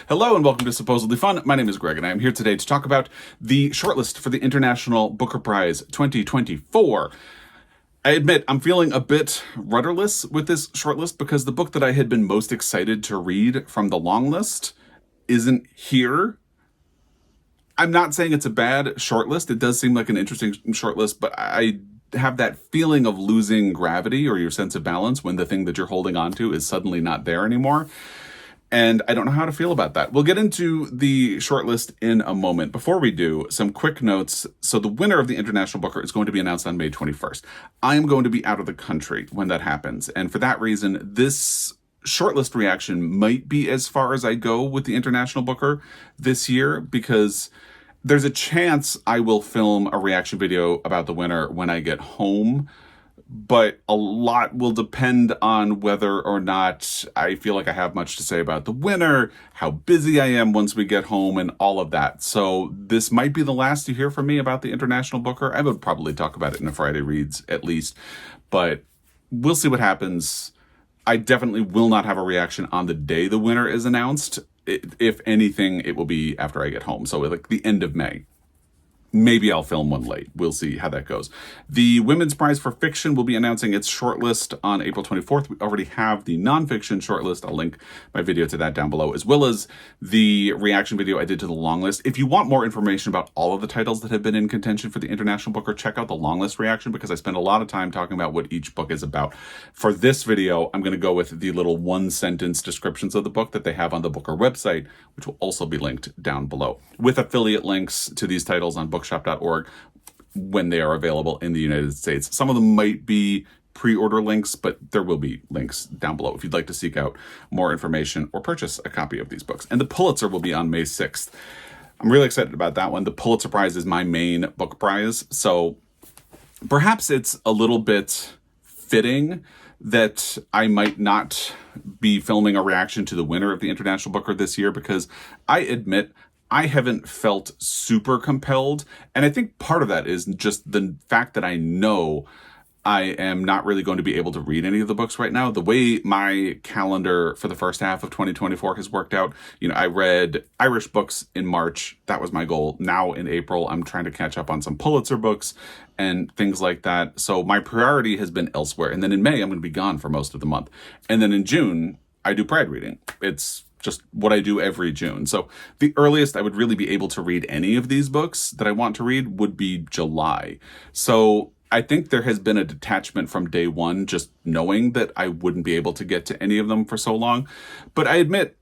Hello and welcome to Supposedly Fun. My name is Greg and I am here today to talk about the shortlist for the International Booker Prize 2024. I admit I'm feeling a bit rudderless with this shortlist because the book that I had been most excited to read from the Longlist isn't here. I'm not saying it's a bad shortlist. It does seem like an interesting shortlist, but I have that feeling of losing gravity or your sense of balance when the thing that you're holding on to is suddenly not there anymore. And I don't know how to feel about that. We'll get into the shortlist in a moment. Before we do, some quick notes. So the winner of the International Booker is going to be announced on May 21st. I am going to be out of the country when that happens. And for that reason, this shortlist reaction might be as far as I go with the International Booker this year, because there's a chance I will film a reaction video about the winner when I get home. But a lot will depend on whether or not I feel like I have much to say about the winner, how busy I am once we get home, and all of that. So this might be the last you hear from me about the International Booker. I would probably talk about it in a Friday Reads at least, but we'll see what happens. I definitely will not have a reaction on the day the winner is announced. If anything, it will be after I get home. So like the end of May. Maybe I'll film one late. We'll see how that goes. The Women's Prize for Fiction will be announcing its shortlist on April 24th. We already have the nonfiction shortlist. I'll link my video to that down below, as well as the reaction video I did to the Longlist. If you want more information about all of the titles that have been in contention for the International Booker, check out the Longlist reaction, because I spend a lot of time talking about what each book is about. For this video, I'm going to go with the little one-sentence descriptions of the book that they have on the Booker website, which will also be linked down below, with affiliate links to these titles on bookshop.org when they are available in the United States. Some of them might be pre-order links, but there will be links down below if you'd like to seek out more information or purchase a copy of these books. And the Pulitzer will be on May 6th. I'm really excited about that one. The Pulitzer Prize is my main book prize, so perhaps it's a little bit fitting that I might not be filming a reaction to the winner of the International Booker this year, because I admit I haven't felt super compelled. And I think part of that is just the fact that I know I am not really going to be able to read any of the books right now. The way my calendar for the first half of 2024 has worked out, I read Irish books in March. That was my goal. Now in April, I'm trying to catch up on some Pulitzer books and things like that. So my priority has been elsewhere. And then in May, I'm going to be gone for most of the month. And then in June, I do Pride reading. It's just what I do every June. So the earliest I would really be able to read any of these books that I want to read would be July. So I think there has been a detachment from day one, just knowing that I wouldn't be able to get to any of them for so long. But I admit,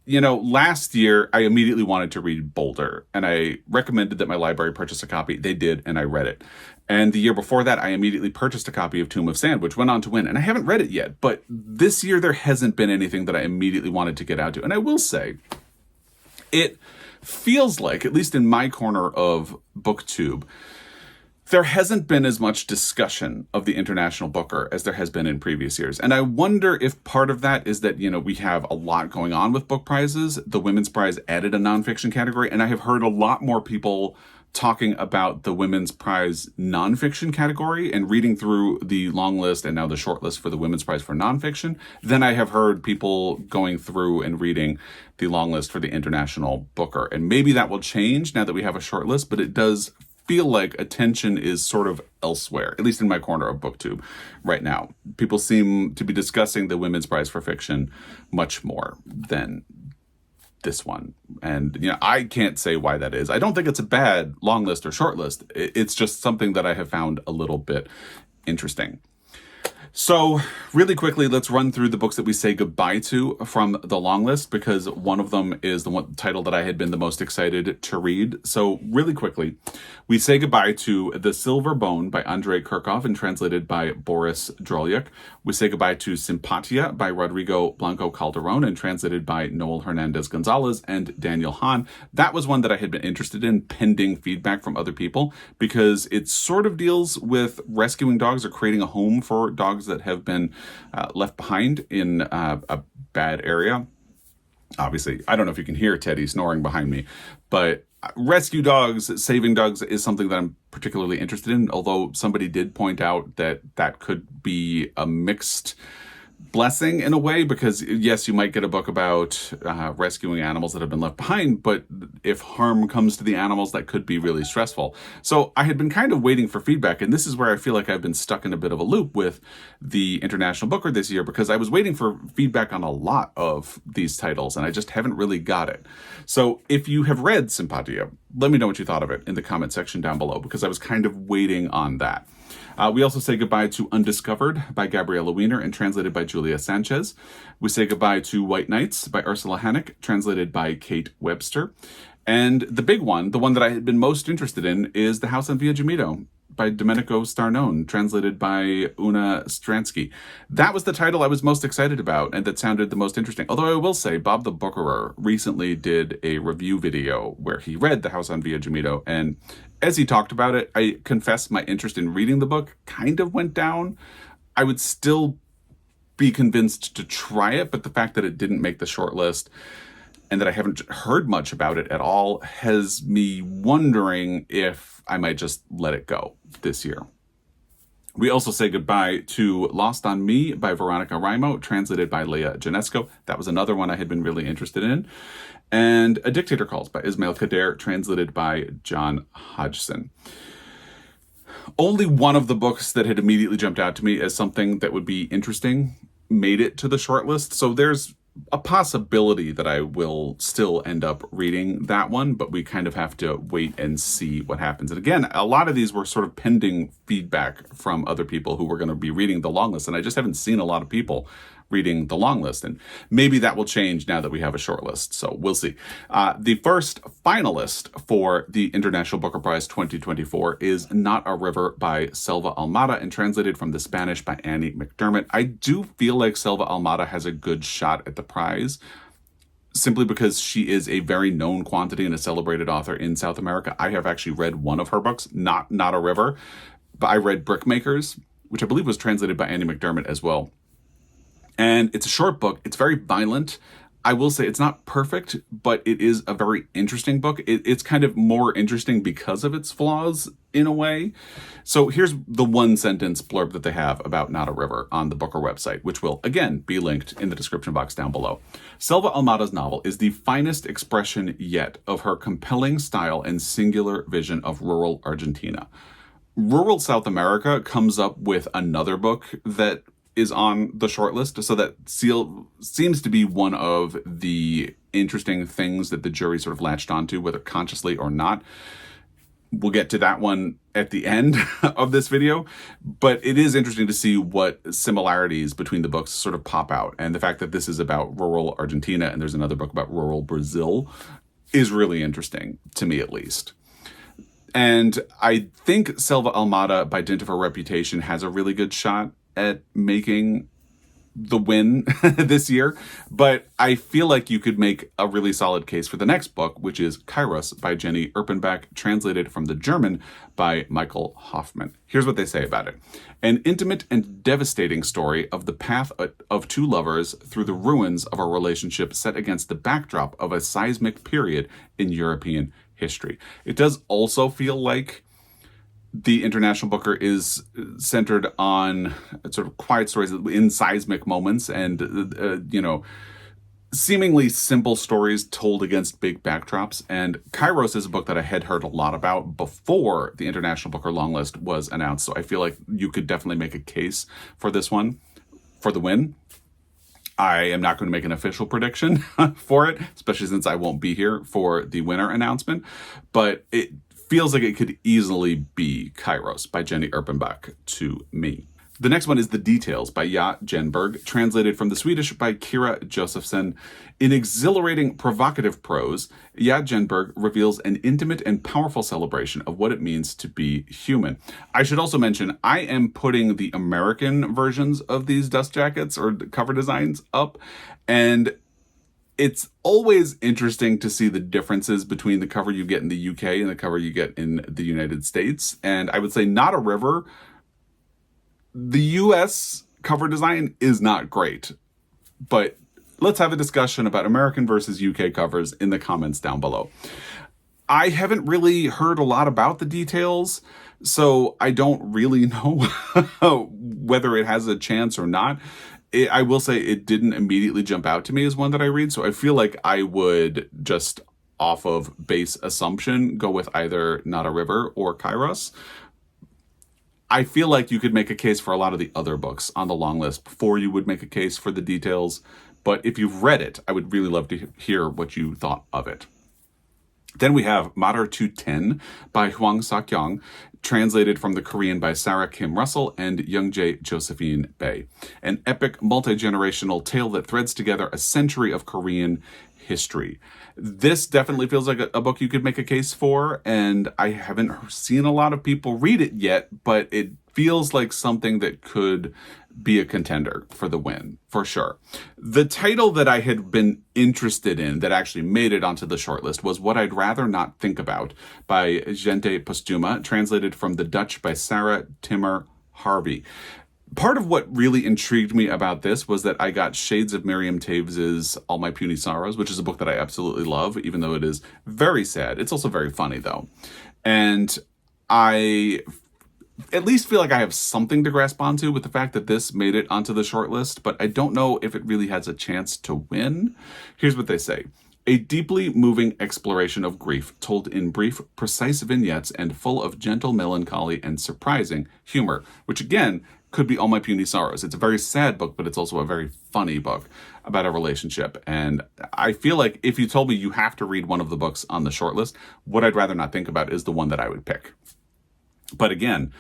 last year I immediately wanted to read Boulder, and I recommended that my library purchase a copy. They did, and I read it. And the year before that, I immediately purchased a copy of Tomb of Sand, which went on to win. And I haven't read it yet, but this year there hasn't been anything that I immediately wanted to get out to. And I will say, it feels like, at least in my corner of BookTube, there hasn't been as much discussion of the International Booker as there has been in previous years. And I wonder if part of that is that, we have a lot going on with book prizes. The Women's Prize added a nonfiction category, and I have heard a lot more people talking about the Women's Prize nonfiction category and reading through the long list and now the short list for the Women's Prize for nonfiction than I have heard people going through and reading the long list for the International Booker. And maybe that will change now that we have a short list, but it does feel like attention is sort of elsewhere, at least in my corner of BookTube right now. People seem to be discussing the Women's Prize for Fiction much more than this one. And, I can't say why that is. I don't think it's a bad long list or short list. It's just something that I have found a little bit interesting. So really quickly, let's run through the books that we say goodbye to from the long list, because one of them is the one title that I had been the most excited to read. So really quickly, we say goodbye to The Silver Bone by Andrei Kirchhoff and translated by Boris Drolyuk. We say goodbye to Simpatia by Rodrigo Blanco Calderon and translated by Noel Hernandez Gonzalez and Daniel Hahn. That was one that I had been interested in pending feedback from other people, because it sort of deals with rescuing dogs or creating a home for dogs that have been left behind in a bad area. Obviously, I don't know if you can hear Teddy snoring behind me, but rescue dogs, saving dogs is something that I'm particularly interested in, although somebody did point out that that could be a mixed blessing in a way, because yes, you might get a book about rescuing animals that have been left behind, but if harm comes to the animals, that could be really stressful. So I had been kind of waiting for feedback, and this is where I feel like I've been stuck in a bit of a loop with the International Booker this year, because I was waiting for feedback on a lot of these titles, and I just haven't really got it. So if you have read Simpatia, let me know what you thought of it in the comment section down below, because I was kind of waiting on that. We also say goodbye to Undiscovered by Gabriella Wiener and translated by Julia Sanchez. We say goodbye to White Nights by Urszula Honek, translated by Kate Webster. And the big one, the one that I had been most interested in, is The House on Via Gemito by Domenico Starnone, translated by Una Stransky. That was the title I was most excited about and that sounded the most interesting. Although I will say, Bob the Bookerer recently did a review video where he read The House on Via Gemito, and as he talked about it, I confess my interest in reading the book kind of went down. I would still be convinced to try it, but the fact that it didn't make the shortlist and that I haven't heard much about it at all has me wondering if I might just let it go this year. We also say goodbye to Lost on Me by Veronica Raimo, translated by Leah Janesco. That was another one I had been really interested in. And A Dictator Calls by Ismail Kader, translated by John Hodgson. Only one of the books that had immediately jumped out to me as something that would be interesting made it to the shortlist. So there's a possibility that I will still end up reading that one, but we kind of have to wait and see what happens. And again, a lot of these were sort of pending feedback from other people who were going to be reading the Longlist, and I just haven't seen a lot of people reading the Longlist, and maybe that will change now that we have a shortlist, so we'll see. The first finalist for the International Booker Prize 2024 is Not a River by Selva Almada, and translated from the Spanish by Annie McDermott. I do feel like Selva Almada has a good shot at the prize, simply because she is a very known quantity and a celebrated author in South America. I have actually read one of her books, Not a River, but I read Brickmakers, which I believe was translated by Annie McDermott as well. And it's a short book. It's very violent. I will say it's not perfect, but it is a very interesting book. It's kind of more interesting because of its flaws in a way. So here's the one sentence blurb that they have about Not a River on the Booker website, which will, again, be linked in the description box down below. Selva Almada's novel is the finest expression yet of her compelling style and singular vision of rural Argentina. Rural South America comes up with another book that is on the shortlist, so that seems to be one of the interesting things that the jury sort of latched onto, whether consciously or not. We'll get to that one at the end of this video, but it is interesting to see what similarities between the books sort of pop out, and the fact that this is about rural Argentina and there's another book about rural Brazil is really interesting, to me at least. And I think Selva Almada, by dint of her reputation, has a really good shot at making the win this year, but I feel like you could make a really solid case for the next book, which is Kairos by Jenny Erpenbach, translated from the German by Michael Hoffman. Here's what they say about it. An intimate and devastating story of the path of two lovers through the ruins of a relationship set against the backdrop of a seismic period in European history. It does also feel like the International Booker is centered on sort of quiet stories in seismic moments and, seemingly simple stories told against big backdrops. And Kairos is a book that I had heard a lot about before the International Booker Longlist was announced. So I feel like you could definitely make a case for this one for the win. I am not going to make an official prediction for it, especially since I won't be here for the winner announcement, but it feels like it could easily be Kairos by Jenny Erpenbach to me. The next one is The Details by Ja Genberg, translated from the Swedish by Kira Josephson. In exhilarating, provocative prose, Ja Genberg reveals an intimate and powerful celebration of what it means to be human. I should also mention, I am putting the American versions of these dust jackets or cover designs up, and it's always interesting to see the differences between the cover you get in the UK and the cover you get in the United States. And I would say Not a River, the US cover design is not great. But let's have a discussion about American versus UK covers in the comments down below. I haven't really heard a lot about The Details, so I don't really know whether it has a chance or not. I will say it didn't immediately jump out to me as one that I read, so I feel like I would just off of base assumption go with either Not a River or Kairos. I feel like you could make a case for a lot of the other books on the long list before you would make a case for the details, but if you've read it, I would really love to hear what you thought of it. Then we have Matter 210 by Hwang Sak-young, translated from the Korean by Sarah Kim Russell and Youngjae Josephine Bae. An epic, multi-generational tale that threads together a century of Korean history. This definitely feels like a book you could make a case for, and I haven't seen a lot of people read it yet, but it feels like something that could be a contender for the win, for sure. The title that I had been interested in that actually made it onto the shortlist was What I'd Rather Not Think About by Gente Postuma, translated from the Dutch by Sarah Timmer Harvey. Part of what really intrigued me about this was that I got shades of Miriam Toews' All My Puny Sorrows, which is a book that I absolutely love, even though it is very sad. It's also very funny, though. And I at least feel like I have something to grasp onto with the fact that this made it onto the shortlist, but I don't know if it really has a chance to win. Here's what they say. A deeply moving exploration of grief, told in brief, precise vignettes and full of gentle melancholy and surprising humor, which again could be All My Puny Sorrows. It's a very sad book, but it's also a very funny book about a relationship. And I feel like if you told me you have to read one of the books on the shortlist, What I'd Rather Not Think About is the one that I would pick. But again,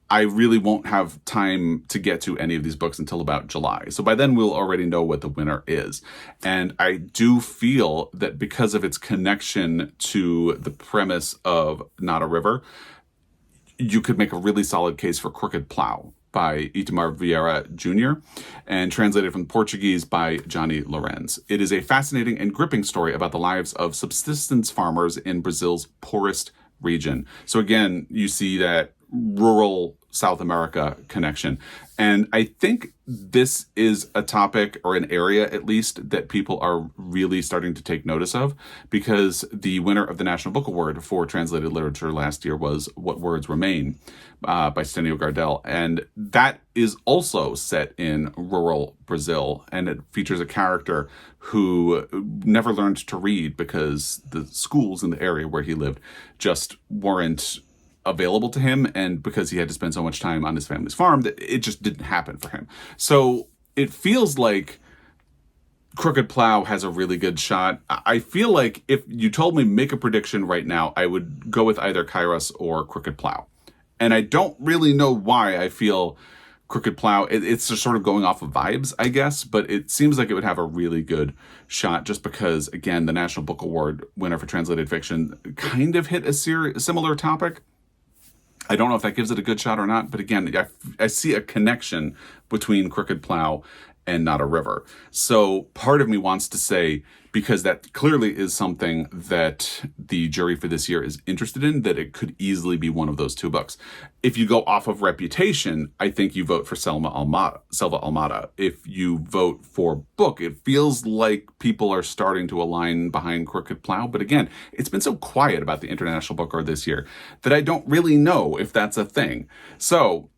I really won't have time to get to any of these books until about July. So by then we'll already know what the winner is. And I do feel that because of its connection to the premise of Not a River, you could make a really solid case for Crooked Plow by Itamar Vieira Jr. and translated from Portuguese by Johnny Lorenz. It is a fascinating and gripping story about the lives of subsistence farmers in Brazil's poorest region. So again, you see that rural South America connection. And I think this is a topic, or an area at least, that people are really starting to take notice of, because the winner of the National Book Award for translated literature last year was What Words Remain by Stenio Gardel. And that is also set in rural Brazil, and it features a character who never learned to read because the schools in the area where he lived just weren't available to him, and because he had to spend so much time on his family's farm that it just didn't happen for him. So it feels like Crooked Plow has a really good shot. I feel like if you told me make a prediction right now, I would go with either Kairos or Crooked Plow. And I don't really know why I feel Crooked Plow. It's just sort of going off of vibes, I guess, but it seems like it would have a really good shot just because, again, the National Book Award winner for translated fiction kind of hit a similar topic. I don't know if that gives it a good shot or not, but again, I see a connection between Crooked Plow and Not a River. So part of me wants to say, because that clearly is something that the jury for this year is interested in, that it could easily be one of those two books. If you go off of reputation, I think you vote for Selva Almada. If you vote for book, it feels like people are starting to align behind Crooked Plow. But again, it's been so quiet about the International Book Award this year that I don't really know if that's a thing. So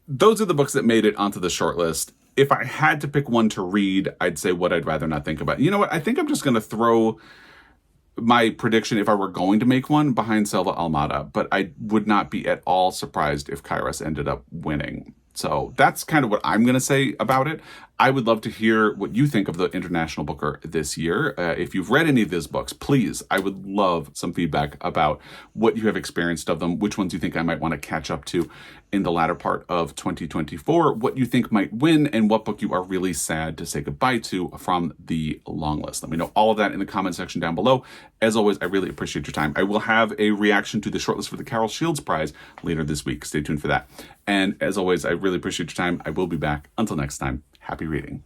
those are the books that made it onto the shortlist. If I had to pick one to read, I'd say What I'd Rather Not Think About. You know what? I think I'm just going to throw my prediction, if I were going to make one, behind Selva Almada, but I would not be at all surprised if Kairos ended up winning. So that's kind of what I'm going to say about it. I would love to hear what you think of the International Booker this year. If you've read any of these books, please, I would love some feedback about what you have experienced of them, which ones you think I might want to catch up to in the latter part of 2024, what you think might win, and what book you are really sad to say goodbye to from the long list. Let me know all of that in the comment section down below. As always, I really appreciate your time. I will have a reaction to the shortlist for the Carol Shields Prize later this week. Stay tuned for that. And as always, I really appreciate your time. I will be back. Until next time, happy reading.